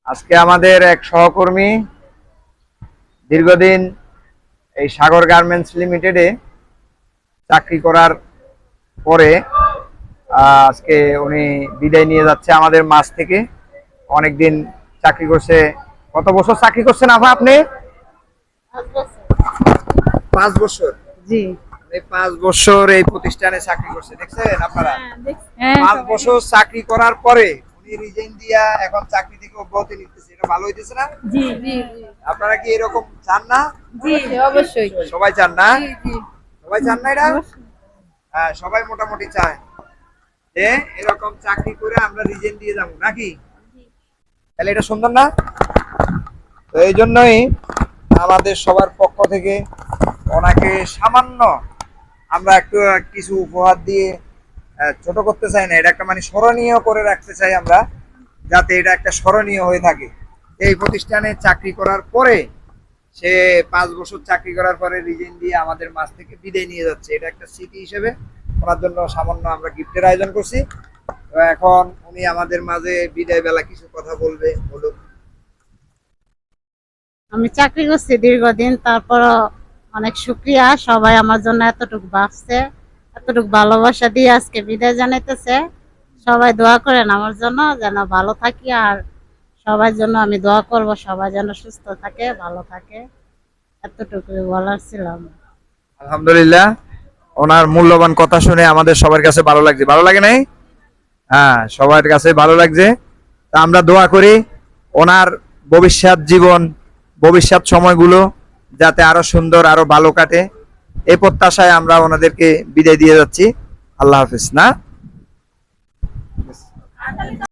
আজকে আমাদের এক সহকর্মী দীর্ঘদিন এই সাগর গার্মেন্টস লিমিটেডে চাকরি করার পরে আজকে উনি বিদায় নিয়ে যাচ্ছে আমাদের মাছ থেকে। অনেকদিন চাকরি করছে। কত বছর চাকরি করছেন আফা আপনি? 5 বছর। জি। 5 বছর এই প্রতিষ্ঠানে চাকরি করছে, দেখছেন আপনারা? হ্যাঁ, 5 বছর চাকরি করার পরে উনি রিজাইন দিয়া এখন চাকরি থেকে অব্যাহতি নিতেছে। এটা ভালো হইতেছে না? জি জি আপনারা কি এরকম চান না? জি অবশ্যই। সবাই চান না? জি জি সবাই চান না এটা? হ্যাঁ, সবাই মোটামুটি চায় যে এরকম চাকরি করে আমরা রিজাইন দিয়ে যাবো নাকি? তাহলে এটা সুন্দর না? তো এই জন্যই আমাদের সবার পক্ষ থেকে ওনাকে সামান্য আমরা একটু কিছু উপহার দিয়ে ছোট করতে চাই না, এটা একটা মানে স্মরণীয় করে রাখতে চাই আমরা, যাতে এটা একটা স্মরণীয় হয়ে থাকে। এই প্রতিষ্ঠানে চাকরি করার পরে সে 5 বছর চাকরি করার পরে রিজাইন দিয়ে আমাদের মাঝ থেকে বিদায় নিয়ে যাচ্ছে। এটা একটা স্মৃতি হিসেবে ওনার জন্য সামান্য আমরা গিফটের আয়োজন করছি। তো এখন উনি আমাদের মাঝে বিদায় বেলা কিছু কথা বলবে, বলুক। আমি চাকরি করছি দীর্ঘদিন, তারপরও অনেক শুক্রিয়া সবাই আমার জন্য এতটুকু ভাবছে, এতটুকু ভালোবাসা দিয়ে আজকে বিদায় জানাইতেছে। সবাই দোয়া করেন আমার জন্য, যেন ভালো থাকি। আর সবার জন্য আমি দোয়া করব, সবাই যেন সুস্থ থাকে, ভালো থাকে। এতটুকু বলার ছিল আমার। আলহামদুলিল্লাহ, ওনার মূল্যবান কথা শুনে আমাদের সবার কাছে ভালো লাগছে। ভালো লাগে নাই? হ্যাঁ, সবার কাছে ভালো লাগছে। তা আমরা দোয়া করি ওনার ভবিষ্যৎ জীবন, ভবিষ্যৎ সময়গুলো যাতে আরো সুন্দর, আরো ভালো কাটে, এই প্রত্যাশায় আমরা ওনাদেরকে বিদায় দিয়ে যাচ্ছি। আল্লাহ হাফিজ। না